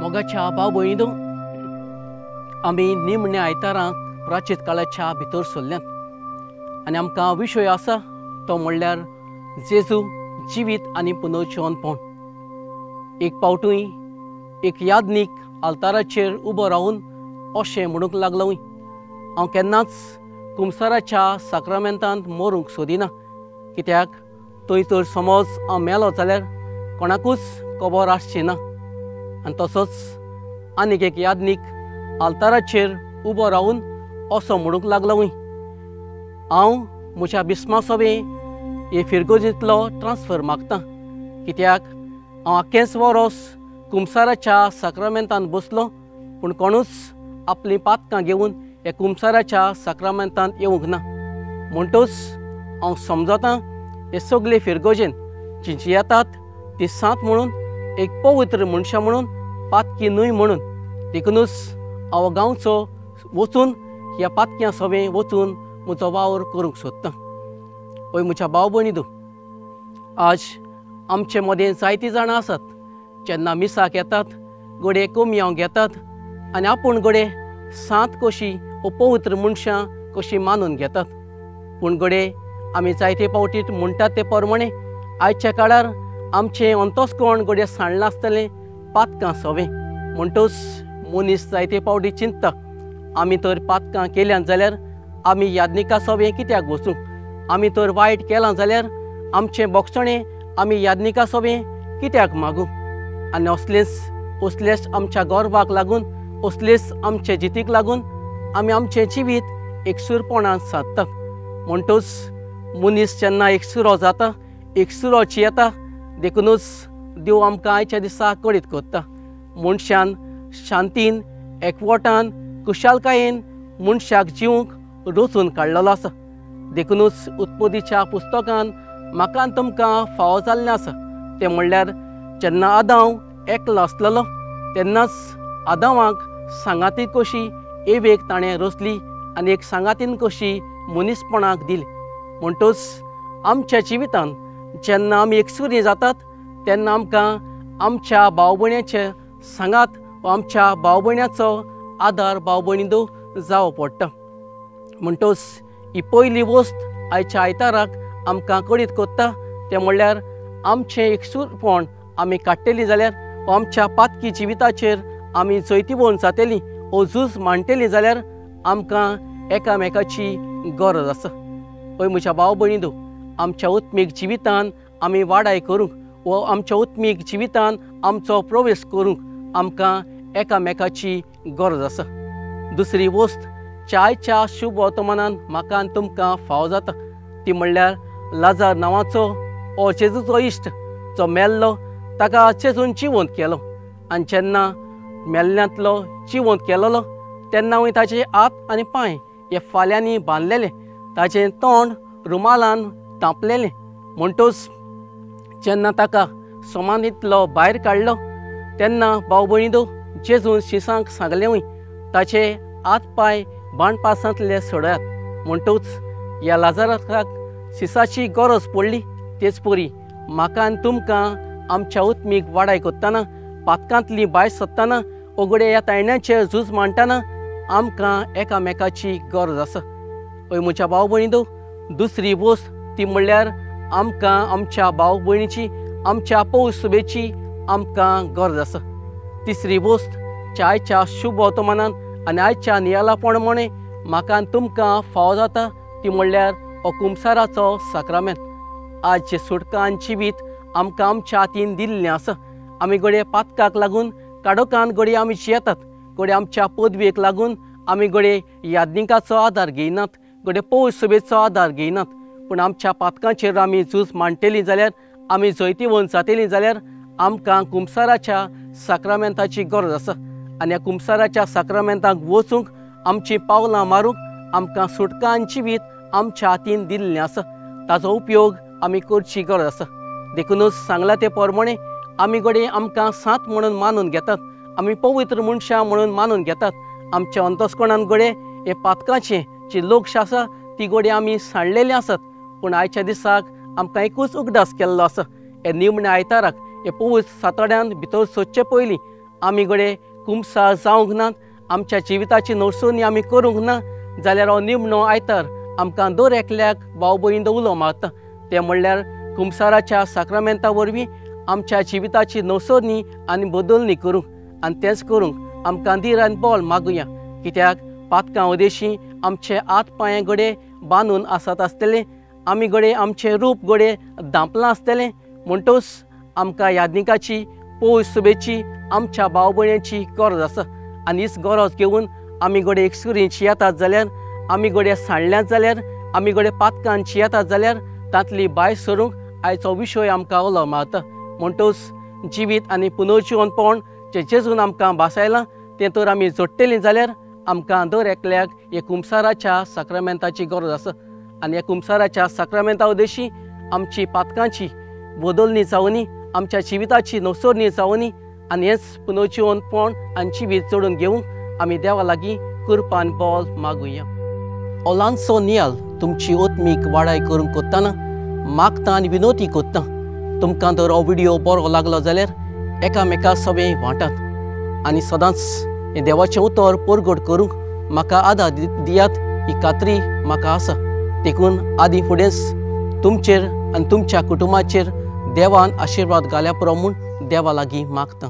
मोगाच्या भाव भयणीनो, आमी निमण्या आयतारांक प्राचीत काळाच्या भितर सरल्यात आनी आमकां विशय आसा तो म्हणल्यार जेजू जिवीत आनी पुनर्जीवनपण। एक पावटूय एक यादनीक आल्ताराचेर उबो रावन अशें म्हणूंक लागलो, हांव केन्नाच कुमसाराच्या साक्रामेंतांत मरूंक सोदिना, कित्याक थंय तर समज हांव मेलो जाल्यार कोणाकूच खबर आसची ना। आनी तसोच आनीक एक यादनीक आल्ताराचेर उबो रावन असो म्हणूंक लागलो, हांव म्हज्या बिस्मासोबे हे फिरगोजींतलो ट्रान्सफर मागतां, कित्याक हांव आख्खेंच वरोस कुमसाराच्या साक्रामेंतांत बसलो पूण कोणूच आपलीं पातकां घेवन हे कुमसाराच्या साक्रामेंतांत येवंक ना। म्हणटच हांव समजतां हे सगळे फिरगोजेन जिंची येतात ती सांत म्हणून, एक पवित्र मनशां म्हणून, पातकी न्हय म्हणून। देखूनच हांव गांवचो वचून ह्या पातक्या सभेन वचून म्हजो वावर करूंक सोदतां। पळय म्हज्या भाव भयणीनो, आज आमचे मदें जायतीं जाणां आसात जेन्ना मिसाक येतात, गडे कोमयाव घेतात आनी आपूण गडे सांत कशी वो पवित्र मनशां कशी मानून घेतात। पूण गडे आमी जायते पावटी म्हणटात ते प्रमाणे आयच्या काळार आमचें अंतस्करण गडे सांडलां आसतलें पातकां सवें। म्हणटच मनीस जायते पावटी चिंतता, आमी तर पातकां केल्यां जाल्यार आमी यादनिका सभेक कित्याक वचूं, आमी तर वायट केलां जाल्यार आमचें बोगसणें आमी यादनिका सभेक कित्याक मागूं। आनी असलेच आमच्या गर्वाक लागून, असलेच आमचे जितीक लागून आमी आमचें जिवीत एकसुरपणान सादतात। म्हणटच मनीस जेन्ना एकसुरो जाता, एकसुरोची येता, देखूनच देव आमकां आयच्या दिसा कळीत करता, मनशान शांतीन, एकवटान, कुशालकायेन मनशाक जिवंक रचून काडलेलो आसा। देखूनच उत्पत्तीच्या पुस्तकान म्हाका आनी तुमकां फावो जाल्लें आसा तें म्हणल्यार जेन्ना आदाव एकलो आसलेलो तेन्नाच आदावाक सांगाती कशी एवेक ताणें रचली आनी एक सांगातीन कशी मनीसपणाक दिली। म्हणटच आमच्या जिवितान जेन्ना आमी एकसुरी जातात तेन्ना आमकां आमच्या भाव भयण्याचे सांगात वा आमच्या भाव भयण्याचो आदार भाव भयणीनो जावो पडटा। म्हणटच ही पयली वस्त आयच्या आयताराक आमकां कळीत करता तें म्हणल्यार आमचें एकसुरपण आमी काडटलीं जाल्यार वा आमच्या पातकी जिविताचेर आमी जैतिवंत जातलीं वो झूज मांडटलीं जाल्यार आमकां एकामेकाची गरज आसा। पळय म्हज्या भाव भयणीनो, आमच्या उत्मीक जिवितान आमी वाडाय करूंक वो आमच्या उत्मीक जिवितान आमचो प्रवेश करूंक आमकां एकामेकाची गरज आसा। दुसरी वस्त चायच्या शुभ वर्तमानान म्हाका आनी तुमकां फावो जाता ती म्हणल्यार लाजार नांवाचो हो जेजूचो इश्ट जो मेल्लो ताका जेजून जिवंत केलो आनी जेन्ना मेल्ल्यांतलो जिवंत केलोलो तेन्ना हांवें ताचे हात आनी पांय हे फाल्यांनी बांदलेले, ताचें तोंड रुमालान धांपलेलें। म्हणटच जेन्ना ताका समाधींतलो भायर काडलो तेन्ना भाव भयणीनो जेजून शिसांक सांगलें, ताचे हात पांय बाणपासांतले सोडयात। म्हणटच ह्या लाजाराक शिसाची गरज पडली, तेच परी म्हाका आनी तुमकां आमच्या उत्मीक वाडाय करतना, पातकांतली भायर सरतना, ओगडे ह्या तायण्याचेर झूज मांडटना आमकां एकामेकाची गरज आसा। पळय म्हज्या भाव भयणीनो, दुसरी वस्त ती म्हणल्यार आमकां आमच्या भाव भयणीची, आमच्या पौश सभेची आमकां गरज आसा। तिसरी वस्त चायच्या शुभ वर्तमानान आनी आयच्या नियालापण म्हाका आनी तुमकां फावो जाता ती म्हणल्यार हो कुमसाराचो साक्रामेंत। आज जे सुटका आनी जिवीत आमकां आमच्या हातीन दिल्लें आसा। आमी गडे पातकाक लागून काडोकान गडे आमी जियेतात, गडे आमच्या पदवेक लागून आमी गडे यादनिकाचो आदार घेयनात, गडे पौश सभेचो आदार घेयनात। पूण आमच्या पातकांचेर आमी झूज मांडटलीं जाल्यार, आमी जैतिवंत जातलीं जाल्यार आमकां कुमसाराच्या साक्रामेंताची गरज आसा। आनी ह्या कुमसाराच्या साक्रामेंताक वचूंक, आमचीं पावलां मारूंक आमकां सुटका आनी जिवीत आमच्या हातीन दिल्लें आसा, ताचो उपयोग आमी करची गरज आसा। देखूनच सांगलां ते प्रमाणे आमी गडे आमकां सांत म्हणून मानून घेतात, आमी पवित्र मनशां म्हणून मानून घेतात। आमच्या अंतस्करणान गडे हे पातकांचे जी लोक आसा ती गडे आमी सांडलेलीं आसात। पूण आयच्या दिसाक आमकां एकूच उगडास केल्लो आसा, हे निमण्या आयताराक हे पवित्र सातड्यान भितर सरचे पयलीं आमी गडे कुमसा जावंक नात, आमच्या जिविताची नडसोनी आमी करूंक ना जाल्यार हो निमणो आयतार आमकां दर एकल्याक भाव भयण उलो मारता। तें म्हणल्यार कुमसाराच्या साक्रामेंता वरवीं आमच्या जिविताची नवसोनी आनी बदलणी करूंक, आनी तेंच करूंक आमकां धीर आनी बोल मागुया। कित्याक पातकां उदेशी आमचे हात पांय गडे बांदून आसात आसतले, आमी गडे आमचें रूप गडे धांपलां आसतलें, म्हणटूच आमकां यादनिकाची पौस सुबेची आमच्या भाव भयणीची गरज आसा। आनी हीच गरज घेवन आमी गडे एकसुरींची येतात जाल्यार, आमी गडे सांडल्यांत जाल्यार, आमी गडे पातकांची येतात जाल्यार तांतली भायर सरूंक आयचो विशय आमकां उलो मारता। म्हणटूच जिवीत आनी पुनर्जीवनपण जें जेजून आमकां भासायलां तें तर आमी जोडटलीं जाल्यार आमकां दर एकल्याक हे कुमसाराच्या साक्रामेंताची गरज आसा। आनी ह्या कुमसाराच्या साक्रामेंता उदेशी आमची पातकांची बदलणी जावनी, आमच्या जिविताची नवसोरणी जावनी, आनी हेंच पुनर्जीवनपण आनी जिवीत जोडून घेवंक आमी देवा लागीं कृपान बोल मागुया। हो ल्हानसो नियाल तुमची ओत्मीक वाडाय करूंक कोत्ताना मागता आनी विनोती कोत्ता, तुमकां जर हो व्हिडिओ बरो लागलो जाल्यार एकामेका सगळे वांटात आनी सदांच हे देवाचें उतर परगट करूंक म्हाका आदार दियात ही खात्री म्हाका आसा। देखून आदी फुडेंच तुमचेर आनी तुमच्या कुटुंबाचेर देवान आशिर्वाद घाल्या पुरो म्हूण देवा लागीं मागता।